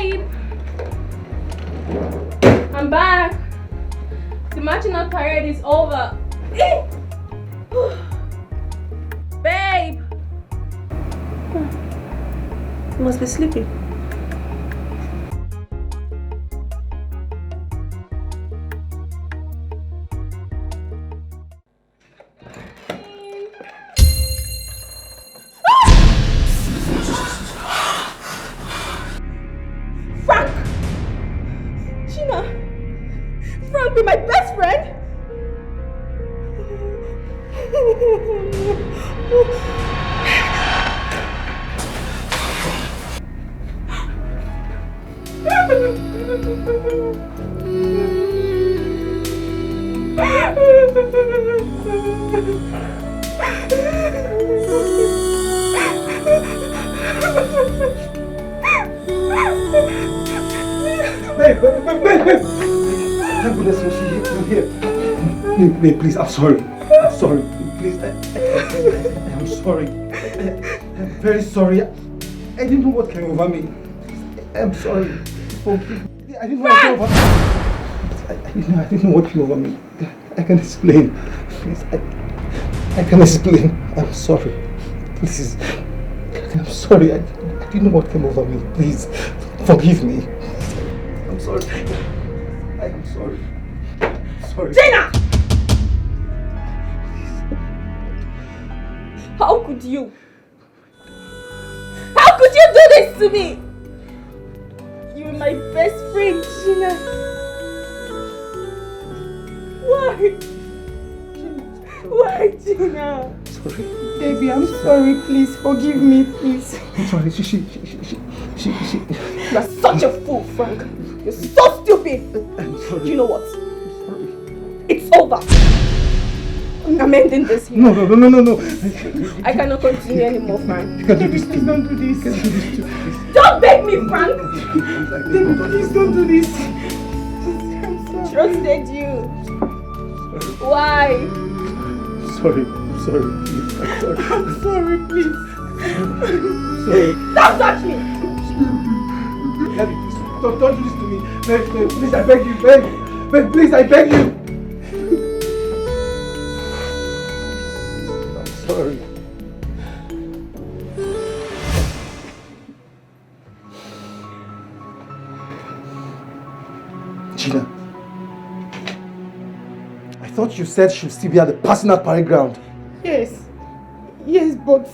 Babe! I'm back! The matching out parade is over. Babe! You must be sleeping. Be my best friend? Babe! Thank goodness you're here. Babe, please, I'm sorry. I'm sorry. Please, I'm sorry. I'm very sorry. I didn't know what came over me. I'm sorry. Forgive me. I didn't know what came over me. I didn't know what came over me. I can explain. Please, I can explain. I'm sorry. Please. I'm sorry. I didn't know what came over me. Please, forgive me. I'm sorry. I'm sorry. Sorry. Gina! How could you? How could you do this to me? You were my best friend, Gina. Why? Why, Gina? Sorry. Baby, I'm sorry. Please forgive me, please. I'm sorry. She. You're such a fool, Frank. You're so stupid. I'm sorry. You know what? I'm sorry. It's over. I'm ending this here. No. I cannot continue anymore, Frank. You can't do this. Please don't do this. You can't do this please. Don't beg me, Frank. Baby, please don't do this. I trusted you. Why? Sorry. I'm sorry. Please. I'm sorry. I'm sorry, please. Sorry. Don't touch me. Baby, please. Don't do this to me. Babe, please, I beg you. Babe, please, I beg you. I'm sorry. Gina, I thought you said she'll still be at the passing out parade ground. Yes, but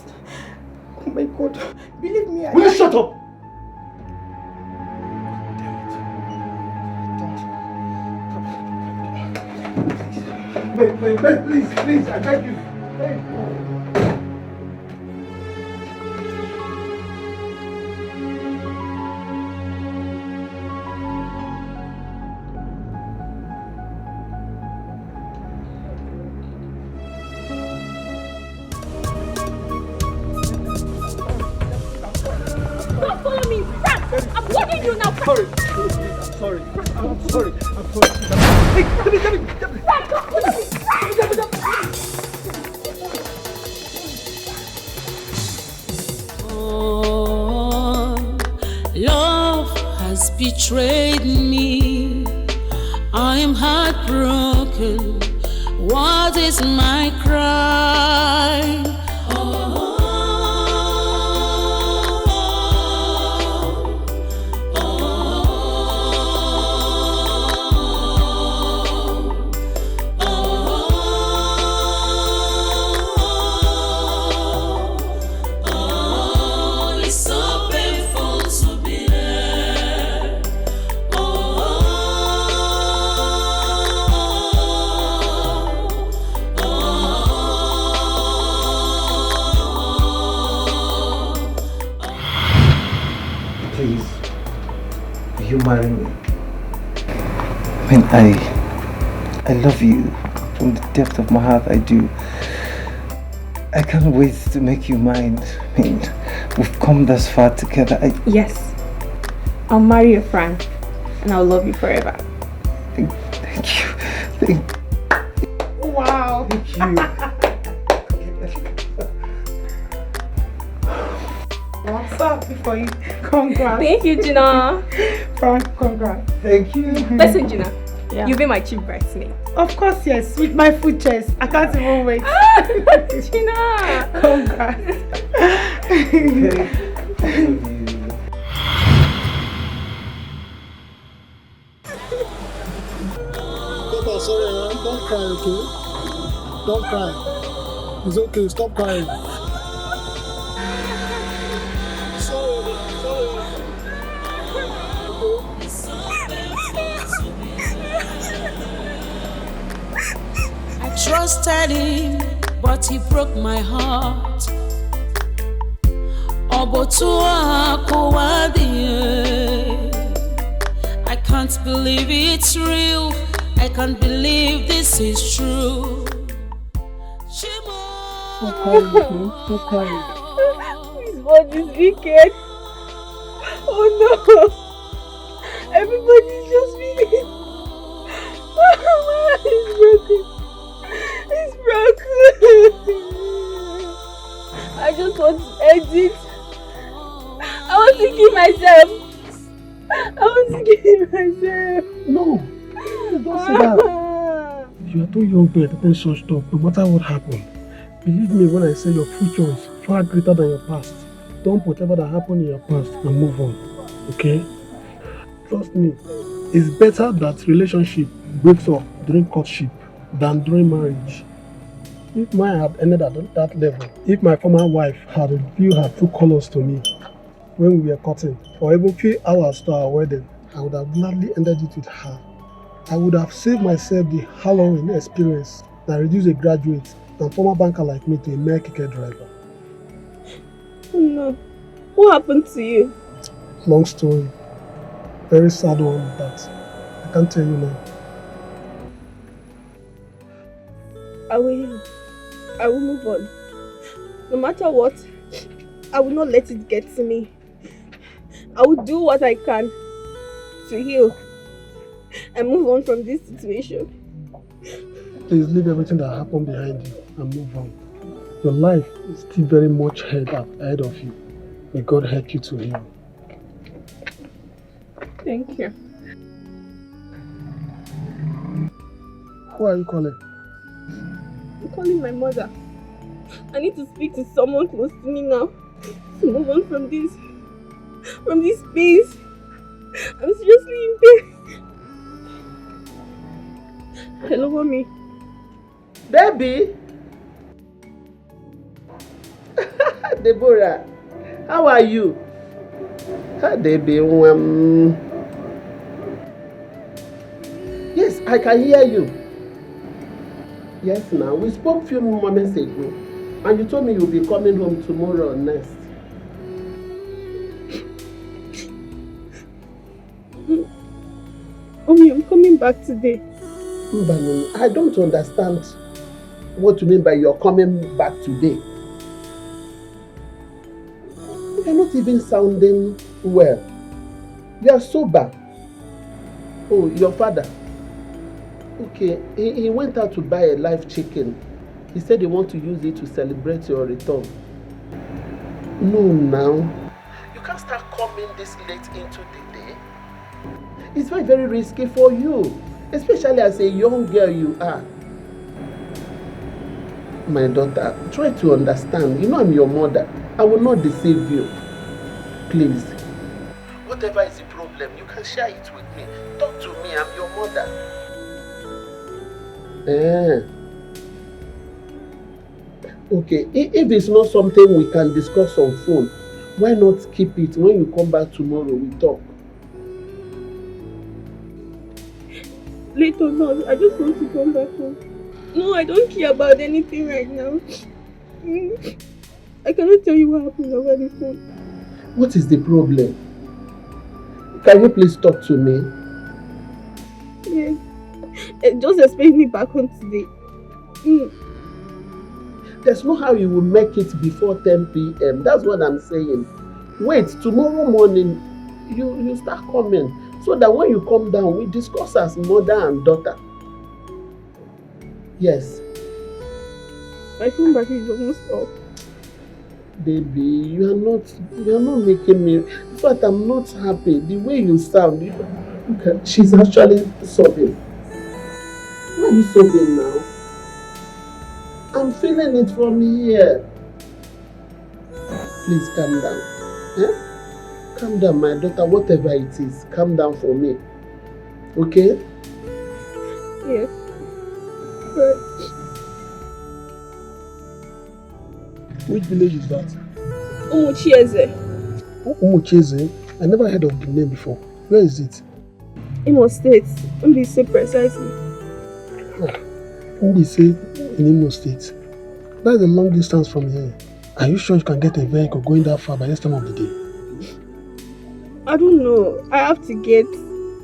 oh my God, believe me. Will you shut up? Babe, please, I beg you. Babe. Don't follow me, Frank. I'm warning you now, Frank. I'm sorry. Hey, come here. Frank, don't follow me. Oh, love has betrayed me. I am heartbroken. What is my crime? Please, will you marry me? I mean, I love you from the depth of my heart. I do. I can't wait to make you mine. I mean, we've come this far together. Yes, I'll marry you, Frank, and I'll love you forever. Thank you. Wow. Thank you. Awesome. so happy for you. Congrats. Thank you, Gina. Congrats. Thank you. Listen, Gina. Yeah. You'll be my chief bridesmaid. Of course, yes. With my food chest. I can't even wait. Gina. Congrats. Okay. Papa, sorry, man. Don't cry, okay? Don't cry. It's okay. Stop crying. Sorry. I trusted him, but he broke my heart. I can't believe it's real. I can't believe this is true. Stop crying, okay? Stop crying. This world is wicked. Oh no. Everybody's just feeling. It's broken. I just want to exit. I want to kill myself. No. Don't say that. You are too young to entertain such stuff, no matter what happened. Believe me when I say your future is far greater than your past. Don't put whatever that happened in your past and move on, okay? Trust me, it's better that relationship breaks up during courtship than during marriage. If mine had ended at that level, if my former wife had revealed her true colors to me when we were courting, or even few hours to our wedding, I would have gladly ended it with her. I would have saved myself the harrowing experience that reduced a graduate and former banker like me to a mere keke driver. Oh no. What happened to you? Long story. Very sad one, but I can't tell you now. I will move on. No matter what, I will not let it get to me. I will do what I can to heal and move on from this situation. Please leave everything that happened behind you and move on. Your life is still very much ahead of you. May God help you to heal. Thank you. Who are you calling? I'm calling my mother. I need to speak to someone close to me now to move on from this pain. I'm seriously in pain. Hello, mommy. Baby! Deborah, how are you? Hi, baby. Yes, I can hear you. Yes, now. We spoke a few moments ago, and you told me you'll be coming home tomorrow or next. Mommy, I'm coming back today. I don't understand what you mean by you're coming back today. You're not even sounding well. You're sober. Oh, your father. Okay, he went out to buy a live chicken. He said he wants to use it to celebrate your return. No, now. You can't start coming this late into the day. It's very, very risky for you. Especially as a young girl you are. My daughter, try to understand. You know I'm your mother. I will not deceive you. Please. Whatever is the problem, you can share it with me. Talk to me, I'm your mother. Okay, if it's not something we can discuss on phone, why not keep it? When you come back tomorrow, we talk. Later, no, I just want to come back home. No, I don't care about anything right now. I cannot tell you what happened over the phone. What is the problem? Can you please talk to me? Yes. Just expect me back home today. There's no how you will make it before 10 p.m. That's what I'm saying. Wait, tomorrow morning, you start coming. So that when you come down, we discuss as mother and daughter. Yes. My phone battery is almost off. Baby, you are not making me. In fact, I'm not happy. The way you sound, okay, she's actually sobbing. Why are you sobbing now? I'm feeling it from here. Please calm down. Eh? Calm down, my daughter, whatever it is. Calm down for me. Okay? Yes. But Which village is that? Umuchieze. Umucheze? I never heard of the name before. Where is it? Imo State. Mbise precisely. Mbise in Imo State. That is a long distance from here. Are you sure you can get a vehicle going that far by this time of the day? I don't know. I have to get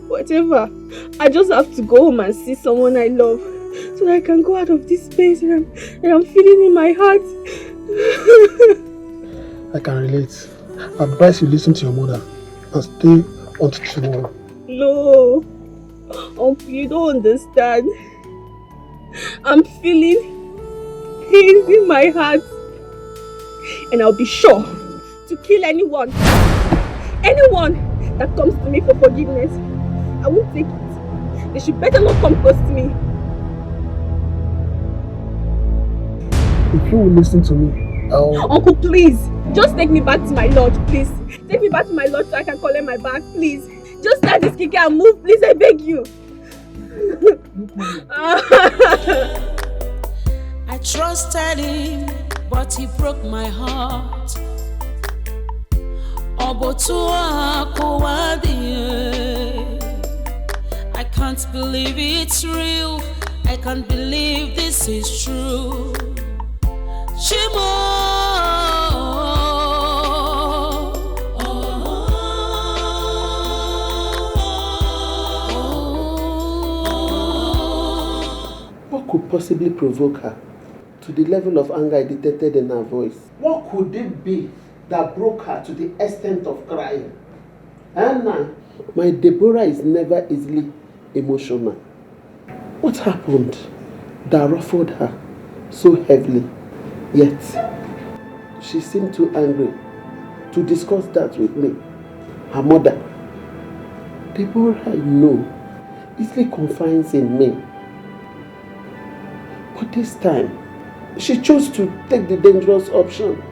whatever. I just have to go home and see someone I love so that I can go out of this space and I'm feeling in my heart. I can relate. I advise you listen to your mother and stay until tomorrow. No. You don't understand. I'm feeling pains in my heart. And I'll be sure to kill anyone that comes to me for forgiveness. I won't take it. They should better not come close to me. If you will listen to me, I'll... Uncle, please. Just take me back to my lodge, please. Take me back to my lodge so I can collect my bag, please. Just start this keke and move, please. I beg you. I trusted him, but he broke my heart. I can't believe it's real. I can't believe this is true. Shimo. What could possibly provoke her to the level of anger I detected in her voice? What could it be that broke her to the extent of crying? Anna, my Deborah is never easily emotional. What happened that ruffled her so heavily? Yet, she seemed too angry to discuss that with me. Her mother, Deborah, I know, easily confides in me. But this time, she chose to take the dangerous option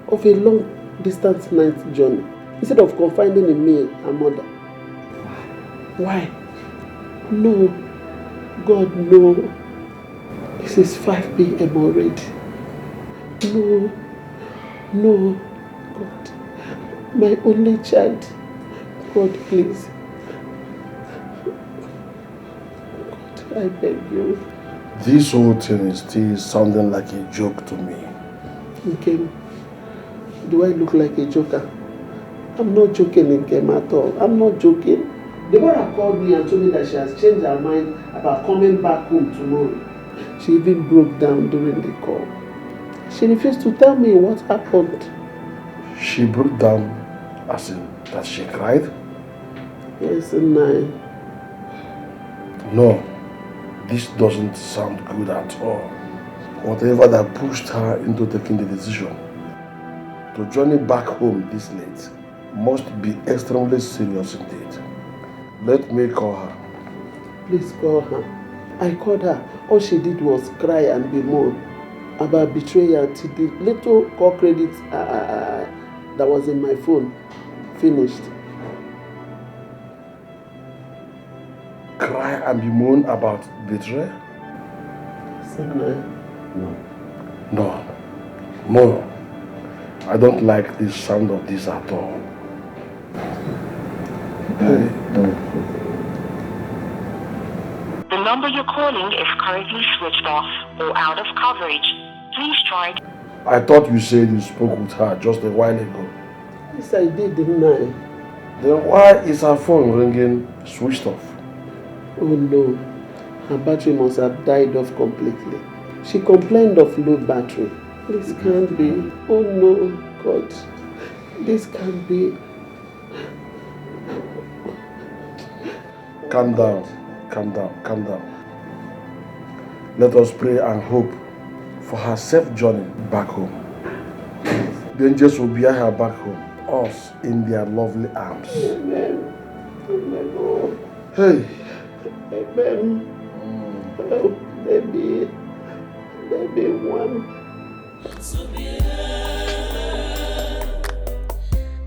of a long-distance night journey instead of confiding in me, her mother. Why? No. God, no. This is 5 p.m. already. No. No. God. My only child. God, please. God, I beg you. This whole thing is still sounding like a joke to me. Okay. Do I look like a joker? I'm not joking, Nkem, at all. I'm not joking. Deborah called me and told me that she has changed her mind about coming back home tomorrow. She even broke down during the call. She refused to tell me what happened. She broke down as in that she cried? Yes, and I... No, this doesn't sound good at all. Whatever that pushed her into taking the decision to journey back home this late must be extremely serious indeed. Let me call her. Please call her. I called her. All she did was cry and bemoan about betrayal till the little call credit that was in my phone finished. Cry and bemoan about betrayal? No. I don't like the sound of this at all. The number you're calling is currently switched off or out of coverage. Please try. I thought you said you spoke with her just a while ago. Yes, I did, didn't I? Then why is her phone ringing switched off? Oh no, her battery must have died off completely. She complained of low battery. This can't be. Oh no, God. This can't be. Calm down. Let us pray and hope for her safe journey back home. the angels will bear her back home. Us in their lovely arms. Amen. Amen. Oh. Hey. Amen. Oh, baby. Baby one.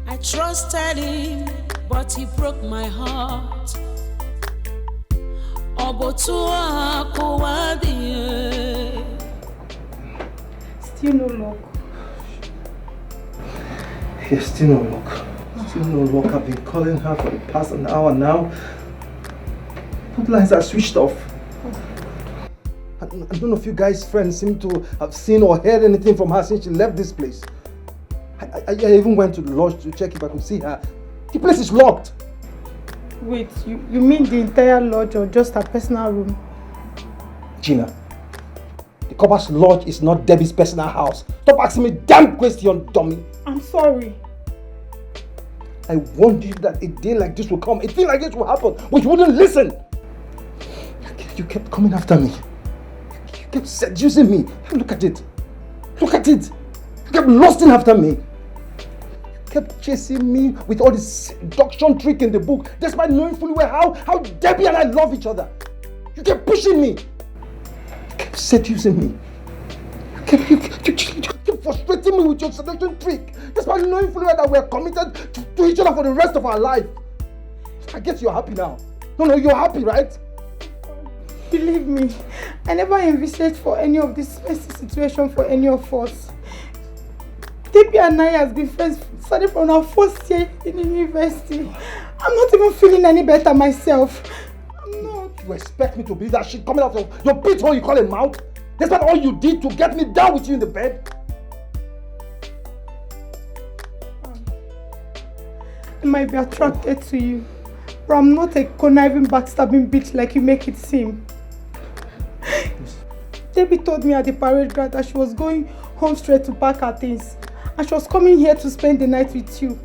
I trusted him, but he broke my heart. Still no luck. Yes, still no luck. Still no luck. I've been calling her for the past an hour now. Both lines are switched off. And none of you guys' friends seem to have seen or heard anything from her since she left this place. I even went to the lodge to check if I could see her. The place is locked. Wait, you mean the entire lodge or just her personal room? Gina, the Copper's lodge is not Debbie's personal house. Stop asking me damn question, dummy. I'm sorry. I warned you that a day like this will come. A thing like this will happen, but you wouldn't listen. You kept coming after me. You kept seducing me. Look at it. Look at it. You kept lusting after me. You kept chasing me with all this seduction trick in the book, despite knowing fully well how Debbie and I love each other. You kept pushing me. You kept seducing me. You kept frustrating me with your seduction trick, despite knowing fully well that we are committed to each other for the rest of our life. I guess you're happy now. No, you're happy, right? Believe me, I never envisaged for any of this messy situation for any of us. Debbie and I has been friends starting from our first year in university. I'm not even feeling any better myself. I'm not. You expect me to believe that shit coming out of your pit hole you call a mouth? Despite all you did to get me down with you in the bed? I might be attracted to you, but I'm not a conniving, backstabbing bitch like you make it seem. Debbie told me at the parade ground that she was going home straight to pack her things, and she was coming here to spend the night with you.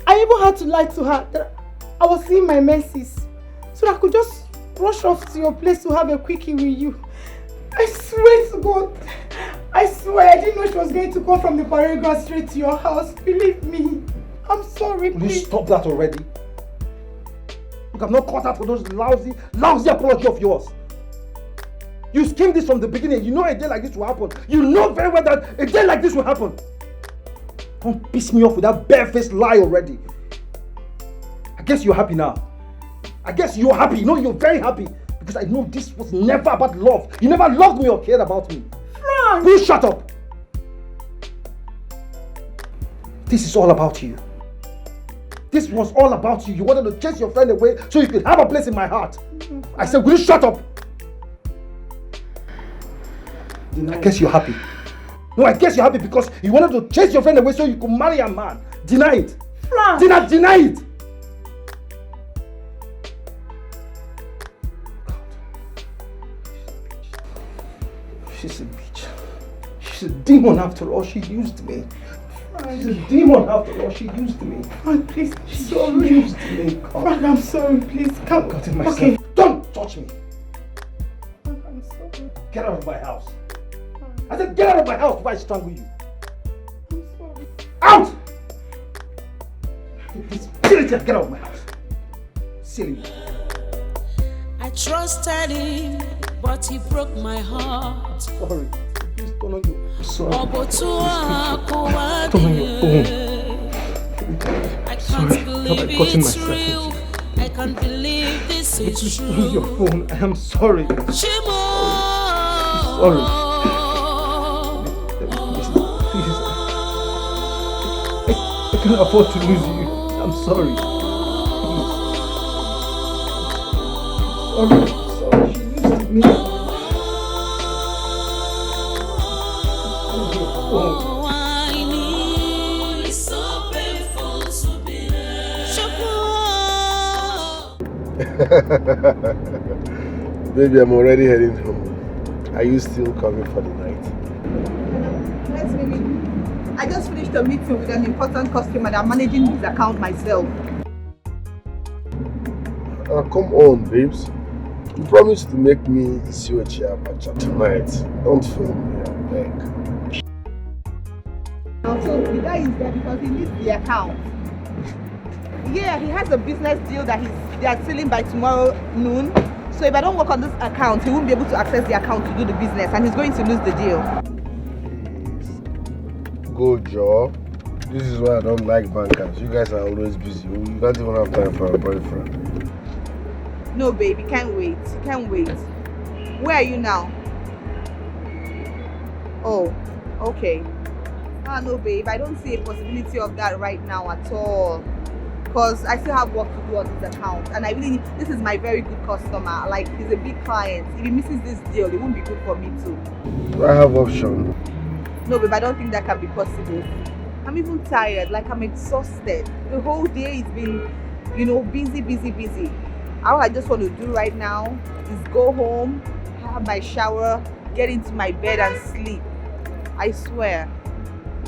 I even had to lie to her that I was seeing my menses, so that I could just rush off to your place to have a quickie with you. I swear to God, I swear I didn't know she was going to come from the parade ground straight to your house. Believe me. I'm sorry, please. Will you stop that already? Look, I'm not caught out for those lousy apology of yours. You schemed this from the beginning. You know a day like this will happen. You know very well that a day like this will happen. Don't piss me off with that barefaced lie already. I guess you're happy now. I guess you're happy. No, you're very happy. Because I know this was never about love. You never loved me or cared about me. Frank! Will you shut up? This is all about you. This was all about you. You wanted to chase your friend away so you could have a place in my heart. I said, will you shut up? I guess you're happy. No, I guess you're happy because you wanted to chase your friend away so you could marry a man. Deny it. Frank! Deny it. She's a bitch. She's a demon after all. She used me. She's a demon after all. She used me. Frank, please, I'm sorry. She used me. God. Frank, I'm sorry. Please, come. Got it myself. Okay. Don't touch me. Frank, I'm sorry. Get out of my house. I said get out of my house before I strangle you. I'm sorry. Out! Get out of my house. Silly. I trusted him, but he broke my heart. Sorry. Please turn on your sorry. Turn on your phone. I can't believe it's real. I can't believe this is true. Turn on your phone. I am sorry. Shimo. Sorry. I can't afford to lose you. I'm sorry. Sorry. She used me. Oh, I need so painful to be there. Baby, I'm already heading home. Are you still coming for the night? Yes, baby. I just finished a meeting with an important customer and I'm managing his account myself. Come on, babes. You promised to make me see a chair abacha tonight. Don't fail me, I beg. I'll So the guy is there because he needs the account. Yeah, he has a business deal that they are selling by tomorrow noon. So if I don't work on this account, he won't be able to access the account to do the business and he's going to lose the deal. Go, Joe. This is why I don't like bankers. You guys are always busy. You don't even have time for a boyfriend. No, baby, can't wait. Can't wait. Where are you now? Oh, okay. Ah, no, babe, I don't see a possibility of that right now at all. Because I still have work to do on this account. And I really need, this is my very good customer. Like, he's a big client. If he misses this deal, it won't be good for me too. I have option. No, babe, I don't think that can be possible. I'm even tired, like I'm exhausted. The whole day it's been, busy. All I just want to do right now is go home, have my shower, get into my bed and sleep. I swear.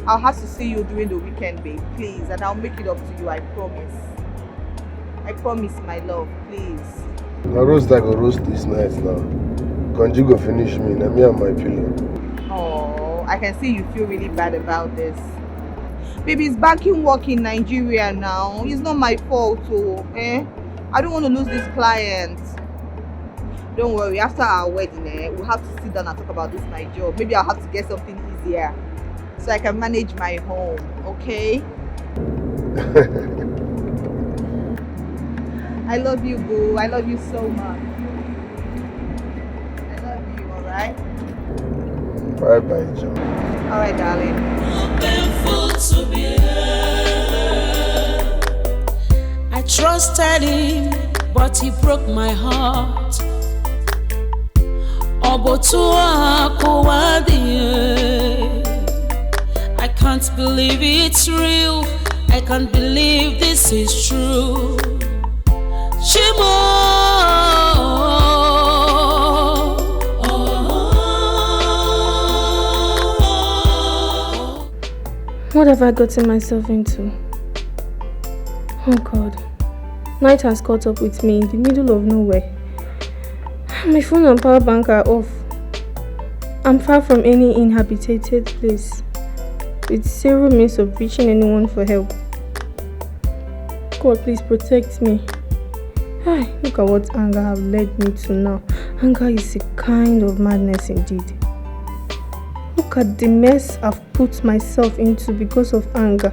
I'll have to see you during the weekend, babe, please, and I'll make it up to you, I promise. I promise, my love, please. I roast like a roast this night now. Conji go finish me, now me and my pillow. Oh, I can see you feel really bad about this. Baby, it's banking work in Nigeria now. It's not my fault, eh? I don't want to lose this client. Don't worry, after our wedding, we'll have to sit down and talk about this, my job. Maybe I'll have to get something easier so I can manage my home, okay? I love you, boo. I love you so much. I love you, alright? Bye-bye, Joe. Alright, darling. I trusted him, but he broke my heart. I can't believe it's real. I can't believe this is true. Shimo. What have I gotten myself into? Oh God. Night has caught up with me in the middle of nowhere. My phone and power bank are off. I'm far from any inhabited place, with zero means of reaching anyone for help. God, please protect me. Ay, look at what anger have led me to now. Anger is a kind of madness indeed. Look at the mess I've put myself into because of anger.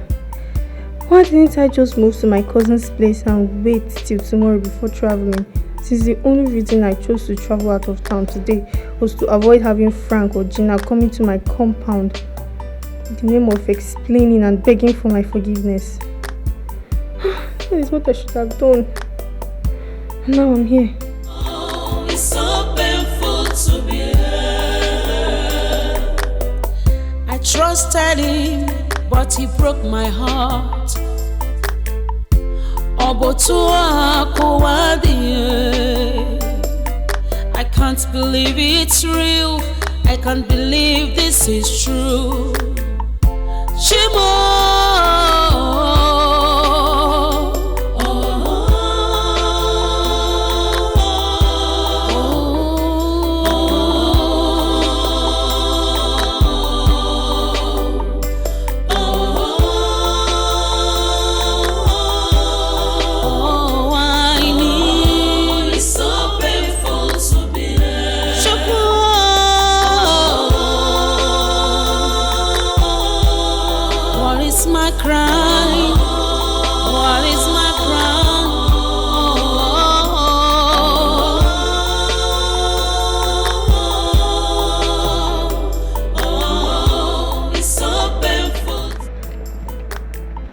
Why didn't I just move to my cousin's place and wait till tomorrow before traveling? Since the only reason I chose to travel out of town today was to avoid having Frank or Gina coming to my compound in the name of explaining and begging for my forgiveness. That is what I should have done. And now I'm here. Oh, it's so painful to be here. I trusted him, but he broke my heart. I can't believe it's real. I can't believe this is true. Shimo.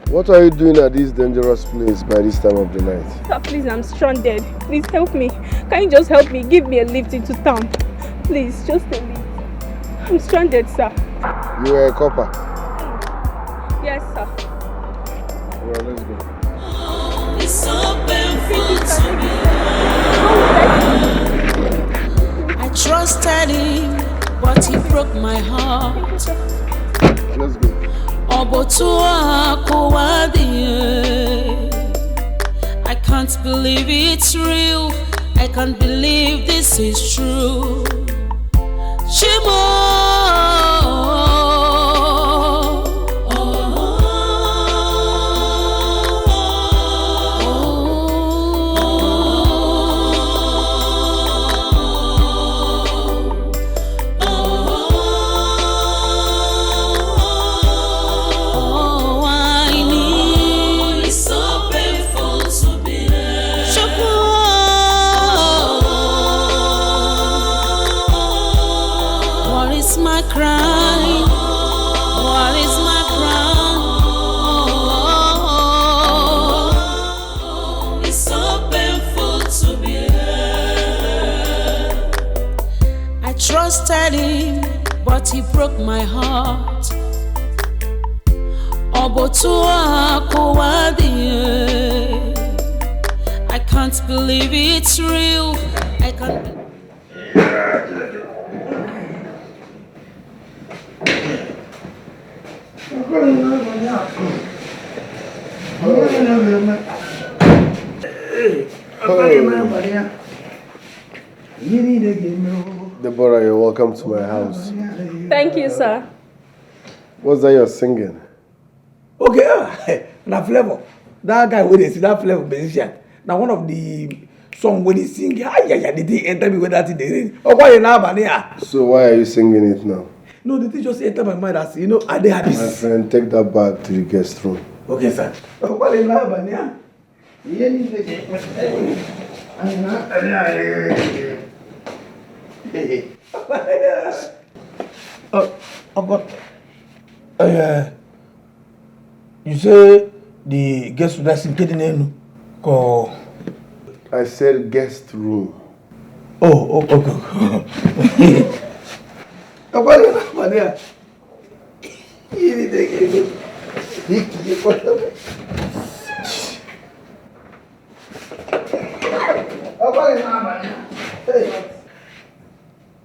What are you doing at this dangerous place by this time of the night? Sir, please, I'm stranded. Please help me. Can you just help me? Give me a lift into town. Please, just a lift. I'm stranded, sir. You are a copper? Yes, sir. Well, let's go. It's so painful to me. I trusted him, but he broke my heart. Let's go. I can't believe it's real. I can't believe this is true. Shimo. crime? What is my crown? Oh, it's so painful to be here. I trusted him, but he broke my heart. I can't believe it's real. I can't. Deborah, you're welcome to my house. Thank you, sir. What's that you're singing? Okay, now Flavor. That guy with that Flavor musician. Now one of the song when he sing, did he enter me with that in the rain? Oh, why you now, Bania? So why are you singing it now? No, the thing just entered my mind as are they happy? My friend, take that bag to the guest room. Okay, sir. Oh, why you now, Bania? You say the guest that's in Kedinenu? I said guest room. Oh, okay.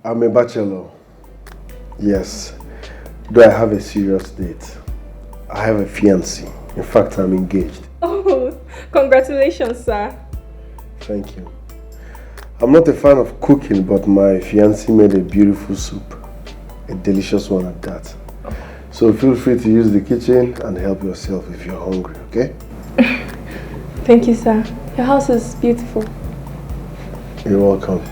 I'm a bachelor. Yes. Do I have a serious date? I have a fiancé. In fact, I'm engaged. Oh, congratulations, sir. Thank you. I'm not a fan of cooking, but my fiancé made a beautiful soup. A delicious one at that. So feel free to use the kitchen and help yourself if you're hungry, okay? Thank you, sir. Your house is beautiful. You're welcome.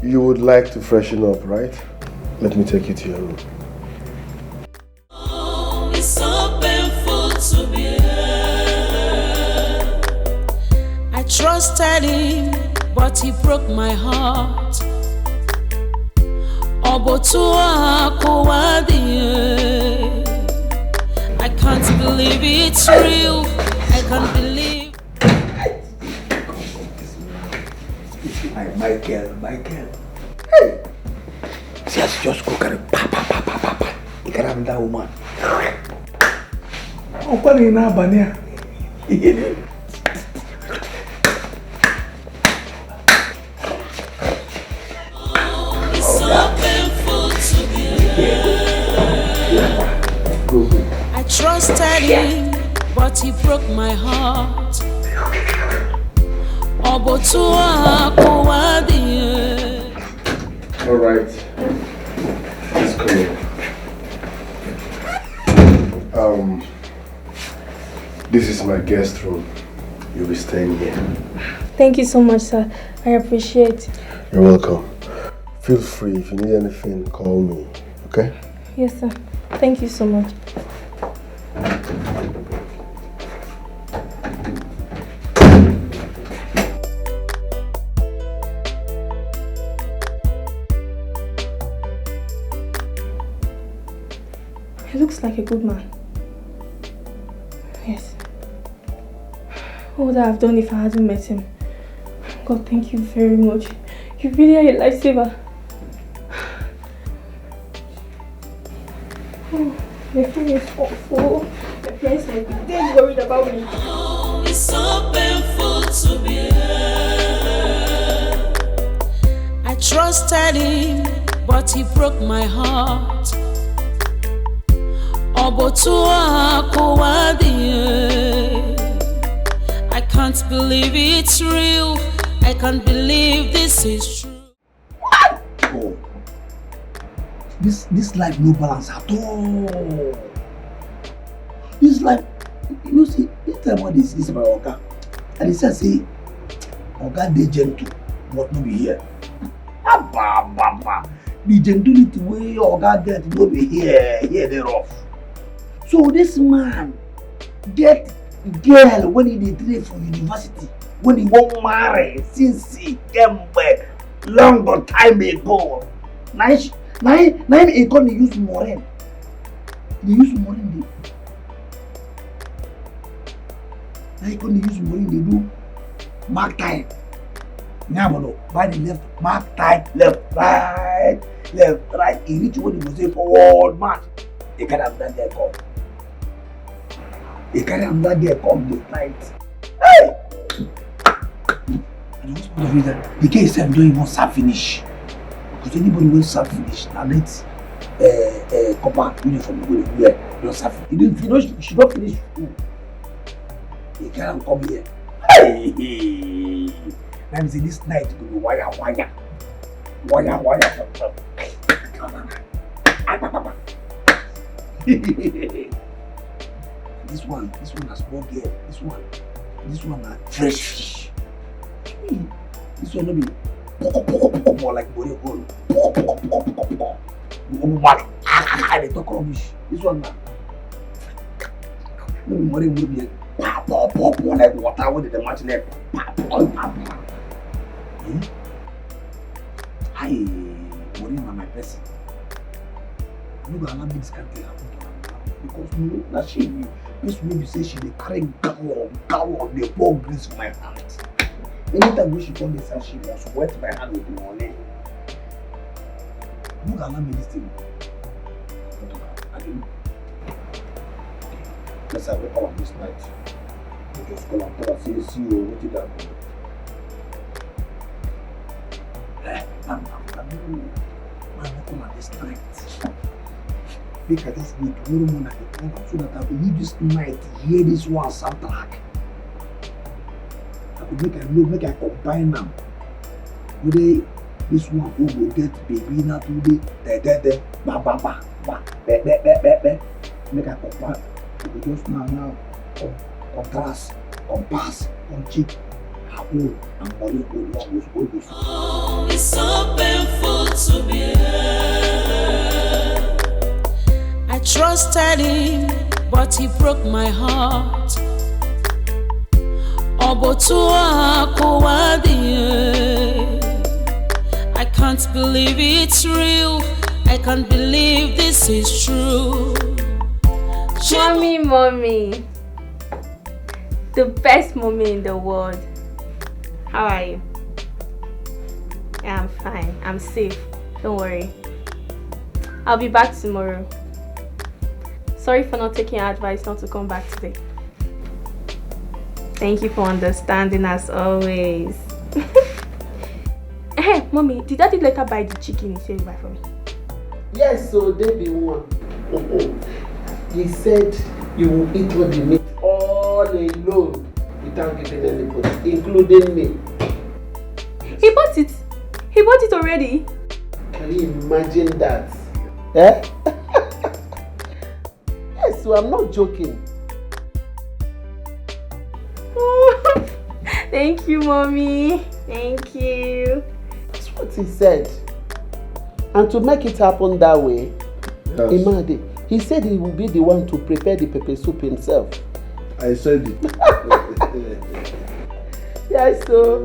You would like to freshen up, right? Let me take you to your room. Oh, it's so painful to be here. I trusted him, but he broke my heart. I can't believe it's real. I can't believe. Michael. Hey! She has just cooked and pa. You can have that woman. Oh, what is now, Bania? It's so painful to be here. I trusted him, but he broke my heart. All right. Let's go. This is my guest room. You'll be staying here. Thank you so much, sir. I appreciate it. You're welcome. Feel free. If you need anything, call me. Okay? Yes, sir. Thank you so much. He looks like a good man. Yes. What would I have done if I hadn't met him? God, thank you very much. You really are a lifesaver. Oh, my phone is awful. My friends are dead worried about me. Oh, it's so painful to be here. I trusted him, but he broke my heart. I can't believe it's real. I can't believe this is true. What? Oh. This life no balance at all. This life, you see, this time what this is my Oga. And he says, say, Oga dey gentle, but no be here. The gentility way Oga get no be here they rough. So this man get girl when he dey train for university, when he won't marry since he came back long time ago. Nine he come use Moren. They use Moren. Now he come use Moren. They do mark time. Now, by the left, mark time, left, right. He reach what he was say forward march. He carry him down there come. This night. Hey! And the hospital is that the case don't even serve finish. Because anybody will serve finish. Now let's copper uniform go wear. Don't serve. He didn't finish. She don't finish school. He can't come here. Hey! Now me say this night go be wire. This one has small girl. This one are fresh fish. This one no be poko like body hole. Poko. They talk rubbish. This one na no be money will be like like water when they match like Hi, money na my person. You go allow me this kind of thing happen to her because no, that she this woman say she dey carry gallon dey pour grease for my hand. Anytime when she come this house, she must wet my hand with the money. You go allow me this thing. I do. Let's have a call this night. We just call and tell her, see you, what did that do? Man, come at this night. Make I just wait tomorrow morning at the program so that I will leave this night hear this one soundtrack. I will make I combine them. Today, this one who will get baby now today, ba. Make I combine. We just now contrast, compass, on cheek, and body go long with all this. Oh, it's so painful to be here. I trusted him, but he broke my heart. I can't believe it's real. I can't believe this is true. Mommy. The best mommy in the world. How are you? Yeah, I'm fine. I'm safe. Don't worry. I'll be back tomorrow. Sorry for not taking your advice not to come back today. Thank you for understanding as always. Hey, Mommy, did Daddy later buy the chicken he said he buy for me? Yes, so they be one. He said you will eat what the meat all alone without giving anybody, including me. He bought it. He bought it already. Can you imagine that? Eh? Yes, so I'm not joking. Thank you, Mommy. Thank you. That's what he said. And to make it happen that way, yes. Imade, he said he will be the one to prepare the pepper soup himself. I said it. Yes, so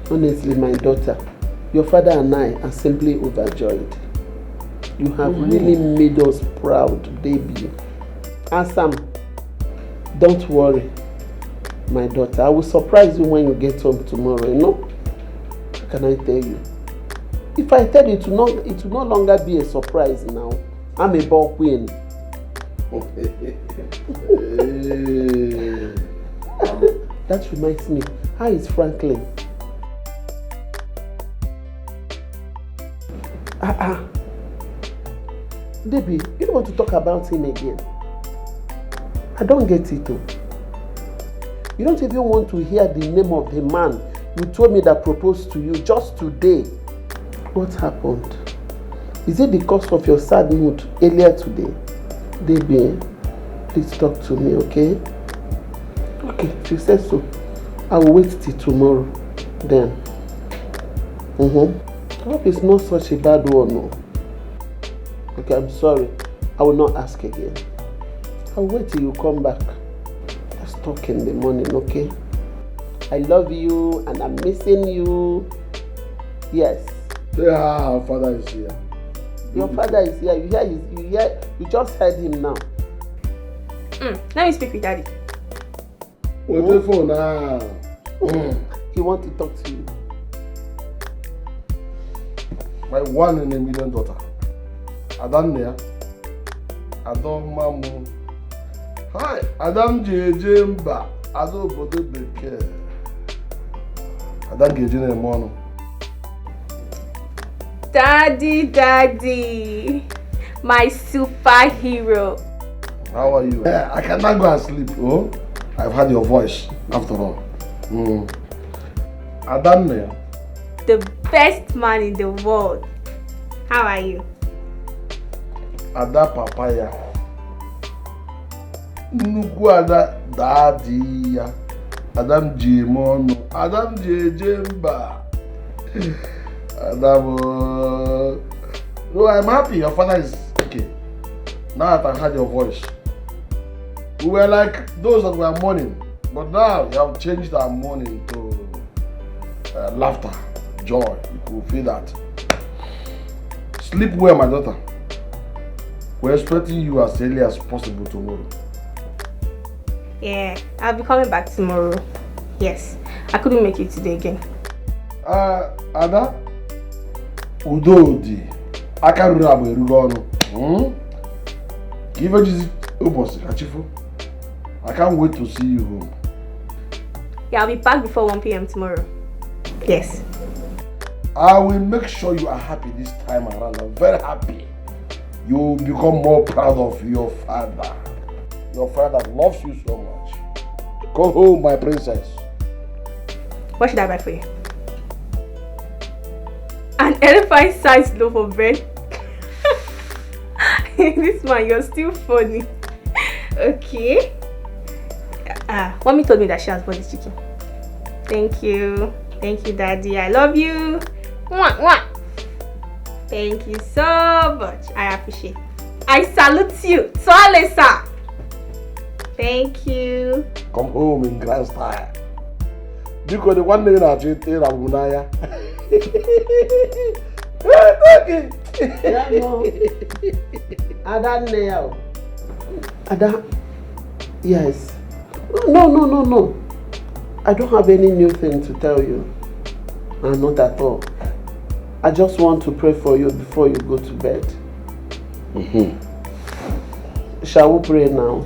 honestly, my daughter, your father and I are simply overjoyed. You have really made us proud, baby. And Sam, don't worry, my daughter. I will surprise you when you get home tomorrow, you know? What can I tell you? If I tell you, it will no longer be a surprise now. I'm a ball queen. That reminds me, how is Franklin? Debbie, you don't want to talk about him again. I don't get it though. You don't even want to hear the name of the man you told me that proposed to you just today. What happened? Is it because of your sad mood earlier today? Debbie, please talk to me, okay? Okay, if you say so, I will wait till tomorrow. Then. I hope it's not such a bad one, no. Okay, I'm sorry. I will not ask again. I'll wait till you come back. Let's talk in the morning, okay? I love you and I'm missing you. Yes. Yeah, our father is here. Your father is here. You just heard him now. Let me speak with daddy. What's the phone now? He wants to talk to you. My 1 in a million daughter. Adam there. Adam Mamu. Hi, Adam JJ Mba. Adam Bodo Beke. Adam JJ Nemono. Daddy, my superhero. How are you? I cannot go and sleep. Oh, I've heard your voice after all. Adam there. The best man in the world. How are you? Ada papaya. Nnukwu Ada daddy ya. Adam Jimono. Adam JJ Mba. Adam. No, I'm happy. Your father is okay. Now that I heard your voice. We were like those that were mourning. But now you have changed our mourning to laughter, joy. You could feel that. Sleep well, my daughter. We're expecting you as early as possible tomorrow. Yeah, I'll be coming back tomorrow. Yes, I couldn't make it today again. Ada? Udodi. I can't remember where you're going. Give a visit. I can't wait to see you home. Yeah, I'll be back before 1 p.m. tomorrow. Yes. I will make sure you are happy this time around. I'm very happy. You will become more proud of your father. Your father loves you so much. Go home, my princess. What should I buy for you? An elephant-sized loaf of bread. This man, you're still funny. Okay. Mommy told me that she has bought this chicken. Thank you. Thank you, Daddy. I love you. Mwah, mwah. Thank you so much. I appreciate it. I salute you. Swale, sir. Thank you. Come home in grand style. Because the one day I treat Ramunaya. Ada, Ada, yes. No. I don't have any new thing to tell you. Not at all. I just want to pray for you before you go to bed. Shall we pray now?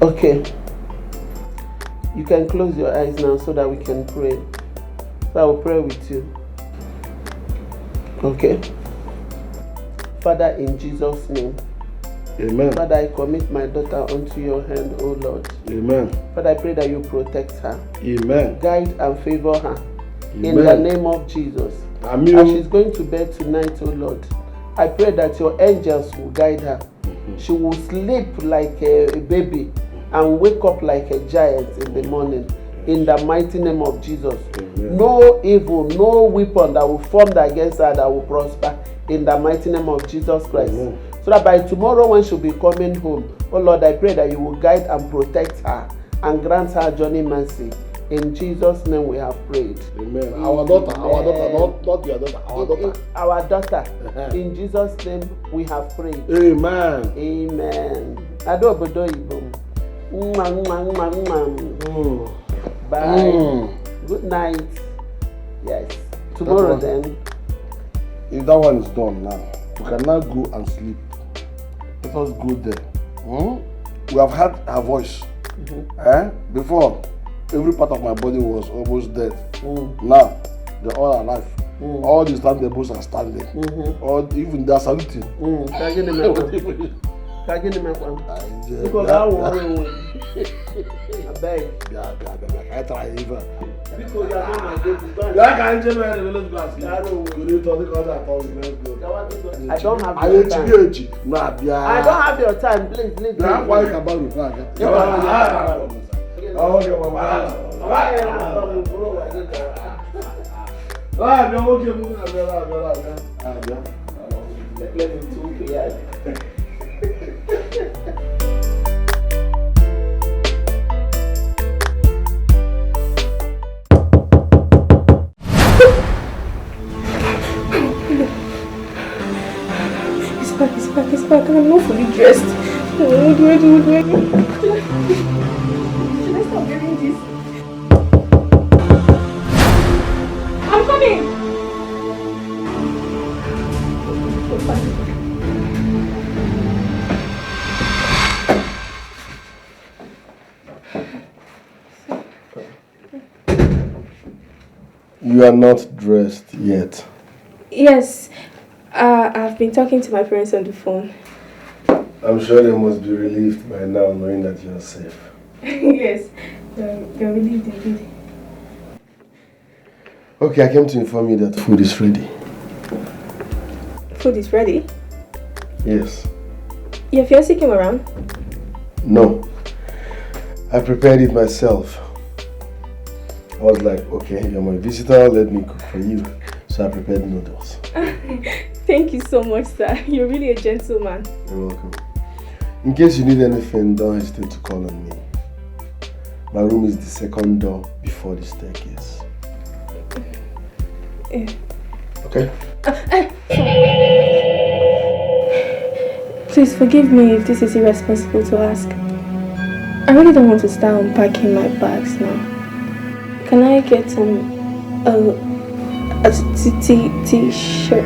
Okay. You can close your eyes now so that we can pray. So I will pray with you. Okay. Father, in Jesus' name. Amen. Father, I commit my daughter unto your hand, O Lord. Amen. Father, I pray that you protect her. Amen. Guide and favor her. Amen. In the name of Jesus. Amen. As she's going to bed tonight, O Lord, I pray that your angels will guide her. She will sleep like a baby and wake up like a giant in the morning. In the mighty name of Jesus. Amen. No evil, no weapon that will form against her that will prosper. In the mighty name of Jesus Christ. Amen. So that by tomorrow when she'll be coming home, oh Lord, I pray that you will guide and protect her and grant her journey mercy. In Jesus' name we have prayed. Amen. Our daughter, not your daughter, our daughter. Our daughter. In Jesus' name we have prayed. Amen. Amen. Bye. Good night. Yes. Tomorrow then. If that one is done now, we can now go and sleep. Let us go there. We have heard her voice. Before, every part of my body was almost dead. Now, they're all alive. All the stand-tables are standing. Even they are saluting. I beg. I try even. Because you are not my baby. I don't have your time. I don't have your time. Please. fully dressed. What do I do? What do I do? Should I stop wearing this? I'm coming! You are not dressed yet. Yes. I've been talking to my parents on the phone. I'm sure they must be relieved by now knowing that you are safe. Yes. They're relieved indeed. Okay, I came to inform you that food is ready. Food is ready? Yes. Your fiancé came around? No. I prepared it myself. I was like, okay, you're my visitor, let me cook for you. So I prepared noodles. Thank you so much, sir. You're really a gentleman. You're welcome. In case you need anything, don't hesitate to call on me. My room is the second door before the staircase. Okay? Please forgive me if this is irresponsible to ask. I really don't want to start unpacking my bags now. Can I get a t-shirt?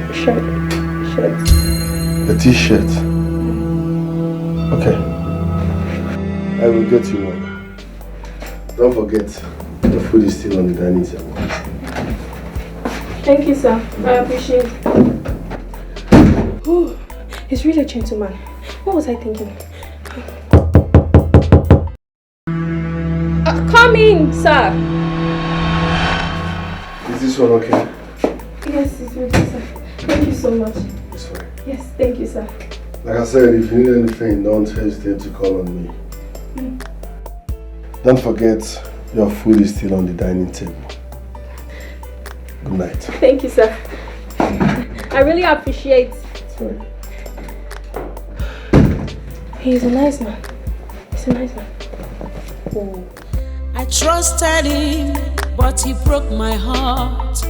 A t-shirt? Okay. I will get you one. Don't forget, the food is still on the dining table. Thank you, sir. I appreciate it. Oh, he's really a gentleman. What was I thinking? Come in, sir. Is this one okay? Yes, it's okay, sir. Thank you so much. It's fine. Yes, thank you, sir. Like I said, if you need anything, don't hesitate to call on me. Don't forget, your food is still on the dining table. Good night. Thank you, sir. I really appreciate. It's fine. He's a nice man. He's a nice man. Oh. I trusted him, but he broke my heart.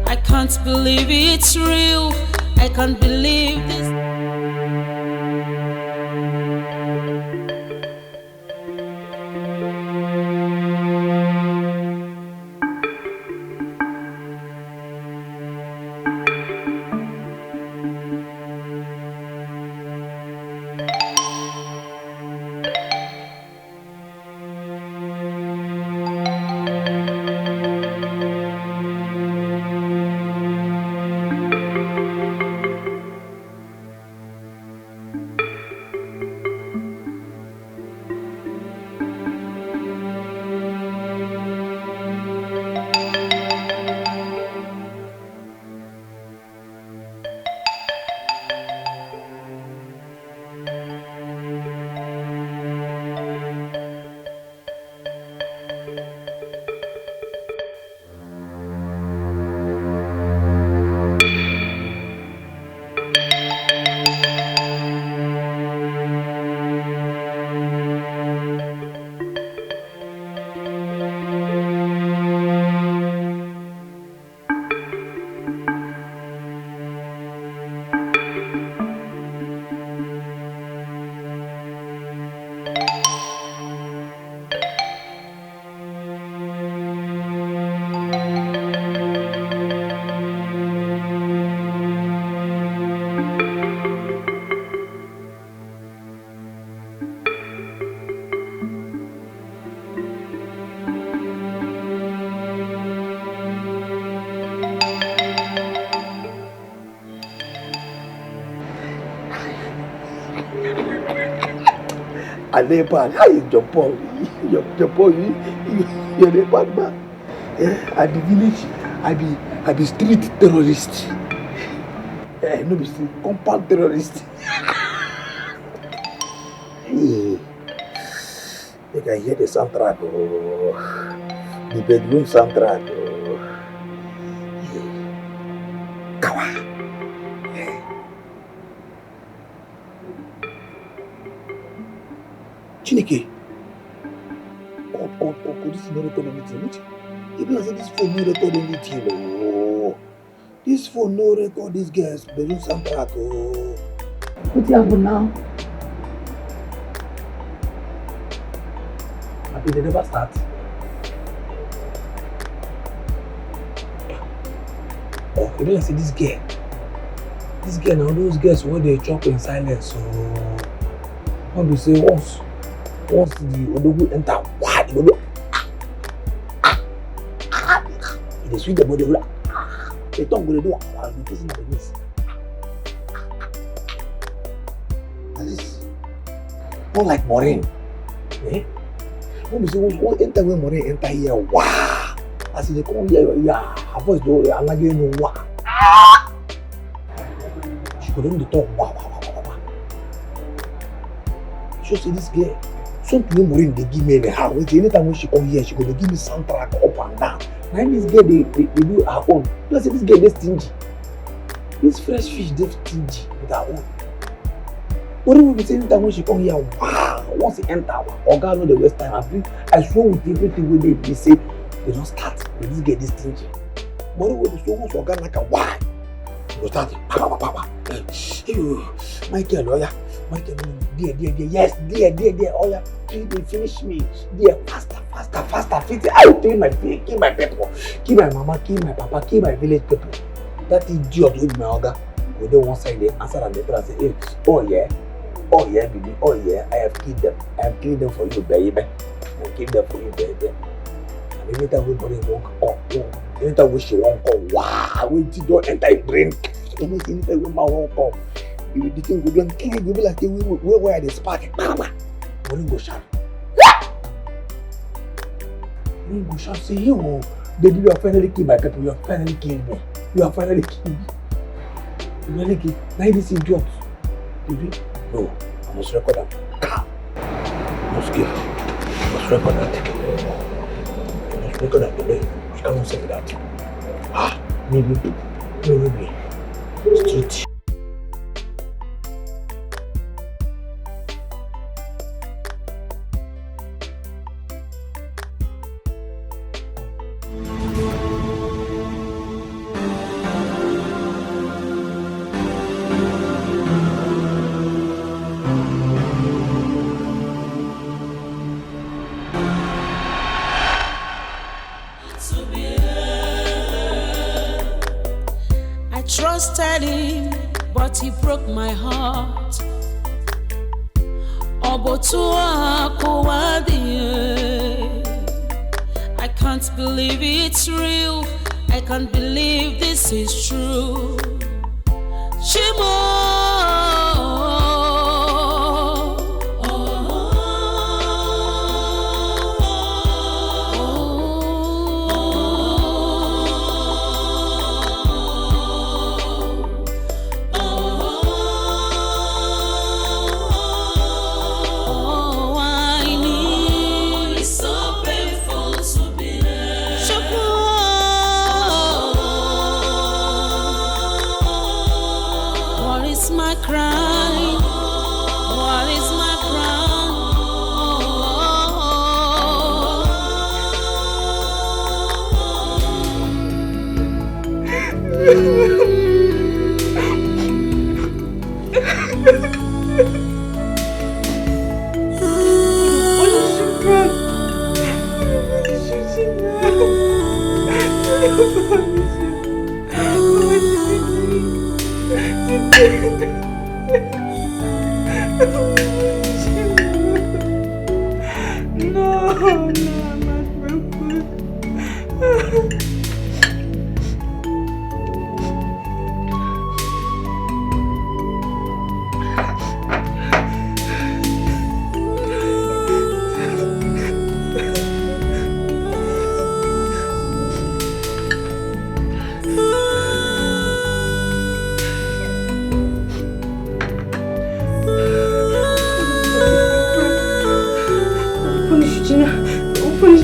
I can't believe it's real. I can't believe this. And they bad. How is your boy? Your boy, you're a bad man. At the village, I be street terrorist. No be street, compound terrorist. You can hear the soundtrack, the bedroom soundtrack. Kawa. Chineke, God, this is not record anything. If you say this phone not record anything, This phone no record these girls bedroom soundtrack. Oh. What happened now? Happy they never start. Oh, you don't see this girl. This girl now, those girls when they chop in silence. So when we say once the Odogu enter, why you go? They sweet the body. They don't go to do while they kissing the knees. At least, not like Maureen. Eh? When we say one enter when Maureen enter here, wow! As they come here, yeah, her voice do I'm not getting no wow. She couldn't talk wow. She say this girl, something when Maureen they give me anyhow. Anytime when she come here, she go to give me soundtrack up and down. Now this girl they do her own. Plus this girl they stingy. This fresh fish they stingy with her own. What do we say anytime when she come here? Wow! Once he enter, Oga know the waste time. I swear with everything we they say they don't start. But this girl they stingy. What do we do? So once Oga like a why? You start. Michael, oh yeah. Michael, dear, yes, dear, oh yeah. They finish me. Dear, faster. I will kill my face, kill my people, kill my mama, kill my papa, kill my village people. That idiot with my Oga. Go there one side, they answer and they tell us, hey, oh yeah, baby, oh yeah, I have killed them. I have killed them for you, baby. I killed them for you, baby. And every time we won't come, every time we she won't come, wow, we don't enter a brain. Anything we won't come. You the thing we do, you be like, where are the spark? Morning go shout. Morning go shout, say, yo, baby, you have finally killed my people. You have finally killed me. You have finally killed me. You finally killed. Now this idiot. Baby, no, I must record that. I must record that. I must record that today. You cannot say that. Maybe. Street. Trusted him, but he broke my heart. I can't believe it's real. I can't believe this is true. Shimo.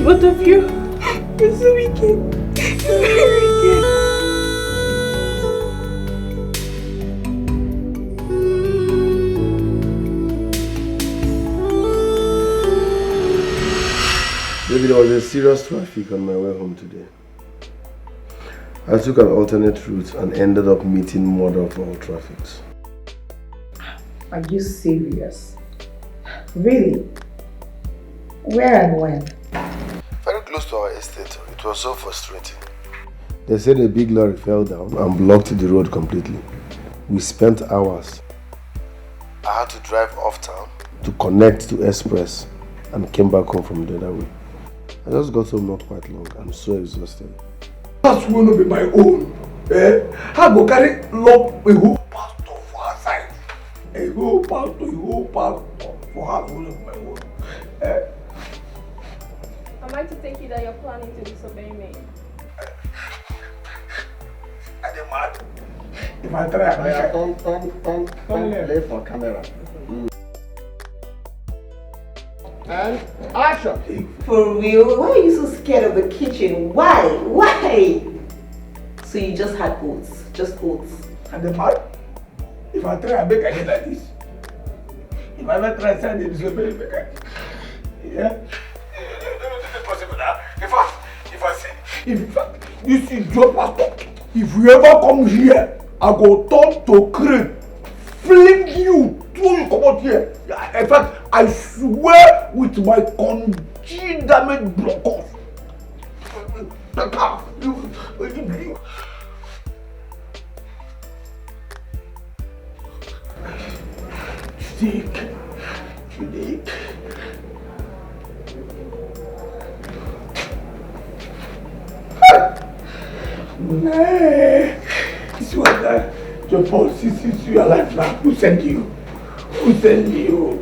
Both of you. You're so wicked. You're very wicked. Maybe there was a serious traffic on my way home today. I took an alternate route and ended up meeting mother of all traffics. Are you serious? Really? Where and when? Very close to our estate. It was so frustrating. They said a big lorry fell down and blocked the road completely. We spent hours. I had to drive off town to connect to Express and came back home from the other way. I just got home not quite long. I'm so exhausted. That will not be my own. I go carry lock a whole pastor for her side. A whole pastor for her will not be my own. Am I to take it that you're planning to disobey me? I am mad. If I try, Play for camera. And action. For real? Why are you so scared of the kitchen? Why? Why? So you just had oats? Just oats? And the mad? If I try, I make again like this. If I ever try to send it, it's going to yeah? Possible now. You see, your pastor, if you ever come here, I go turn to crane, fling you, throw you come out here. In fact, I swear with my congealed damaged blockers. Sick. This was that your boss sees you alive now. Who sent you? Who sent you?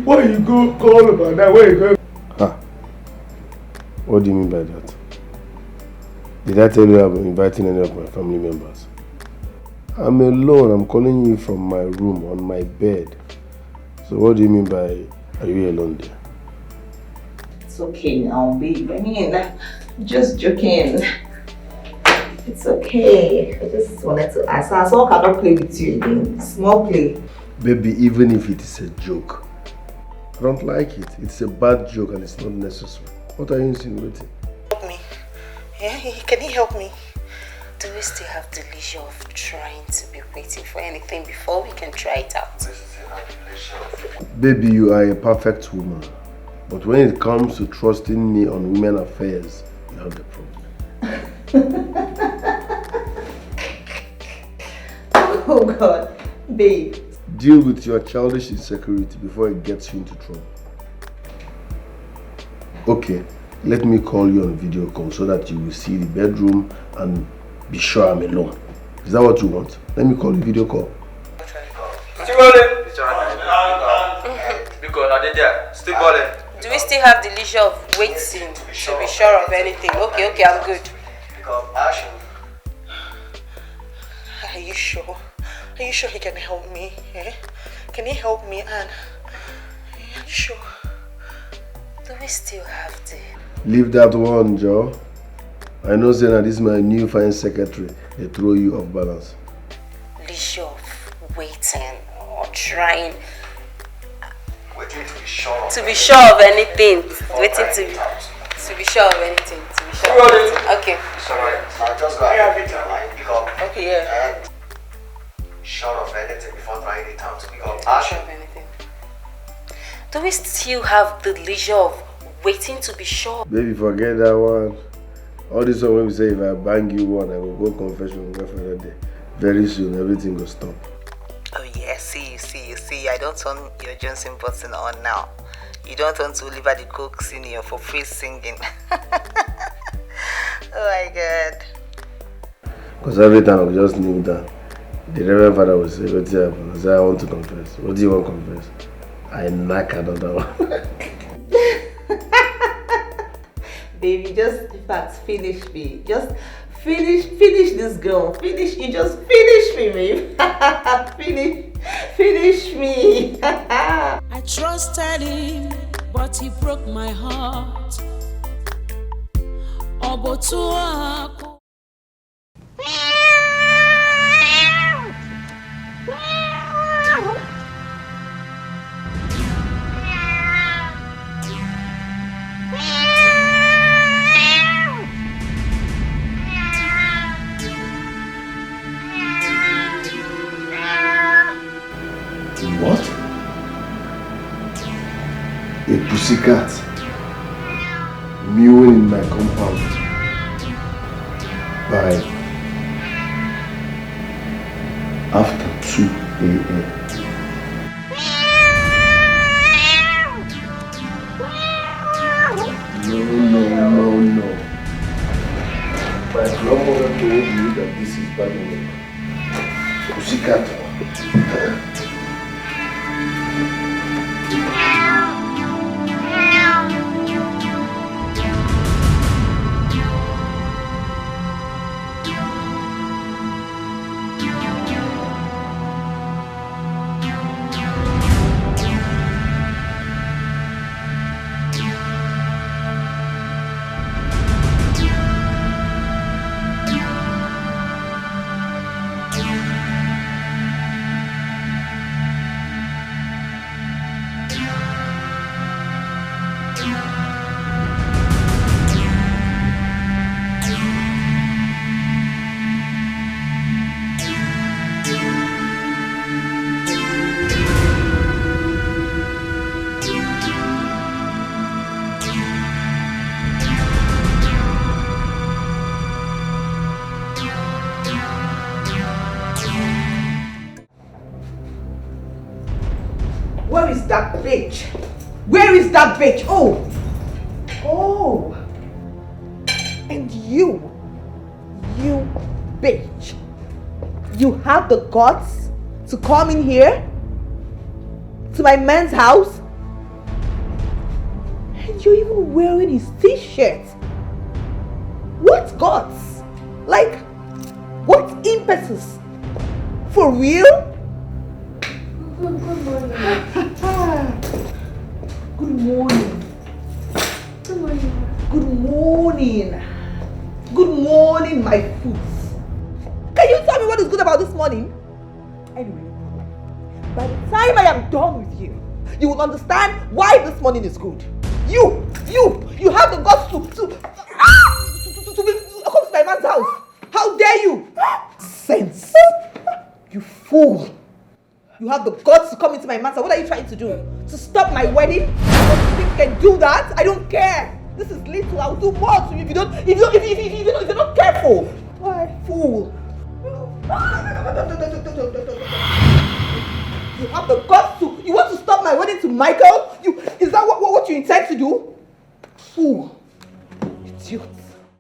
Why you go call about that? Where you go? Ha! What do you mean by that? Did I tell you I'm inviting any of my family members? I'm alone. I'm calling you from my room on my bed. So what do you mean by are you alone there? It's okay now, babe. I mean, just joking. It's okay. I just wanted to ask. I saw I cannot play with you again. Small play. Baby, even if it is a joke, I don't like it. It's a bad joke and it's not necessary. What are you insinuating? Help me. Yeah, can you help me? Do we still have the leisure of trying to be waiting for anything before we can try it out? Baby, you are a perfect woman. But when it comes to trusting me on women affairs, you have a problem. Oh God, babe. Deal with your childish insecurity before it gets you into trouble. Okay, let me call you on video call so that you will see the bedroom and be sure I'm alone. Is that what you want? Let me call you video call. Still balling. Because I did that. Still balling. Do we still have the leisure of waiting to be sure of anything? Okay, I'm good. Are you sure? Are you sure he can help me? Eh? Can he help me, Anne? Are you sure? Do we still have the... Leave that one, Joe. I know saying that this is my new fine secretary. They throw you off balance. Leisure of waiting or trying... Waiting to be sure. To be sure of anything. Waiting to be sure of anything. To be sure of anything. Okay. Sorry. I just got a okay, yeah. Sure of anything before trying it out. Sure of anything. Do we still have the leisure of waiting to be sure? Baby, forget that one. All this one when we say if I bang you one, I will go confession for another day. Very soon, everything will stop. Oh yeah, see. I don't turn your Johnson button on now. You don't want to Oliver the Coke Senior for free singing. Oh my God. Because every time I just knew that the Reverend Father would say, "What's happened?" I said, "I want to confess." "What do you want to confess?" I knock another one. Baby, just in fact finish me. Just finish this girl. You just finish me, babe. finish me. I trusted him, but he broke my heart. Obotua. What? A pussycat mewing in my compound by after 2 a.m. No. My grandmother told me that this is bad luck. Pussycat. Where is that bitch? Where is that bitch? Oh! And you bitch. You have the guts to come in here? To my man's house? And you're even wearing his t-shirt. What guts? Like, what impetus? For real? Good morning. Good morning. Good morning. Good morning. Good morning, my foods. Can you tell me what is good about this morning? Anyway, by the time I am done with you, you will understand why this morning is good. You have the guts to come to my man's house. How dare you? Sense. You fool. You have the guts to come into my man's house. What are you trying to do? To stop my wedding? You think you can do that? I don't care. This is little. I'll do more to you if you're not careful. Why? Fool. You have the guts to. You want to stop my wedding to Michael? Is that what you intend to do?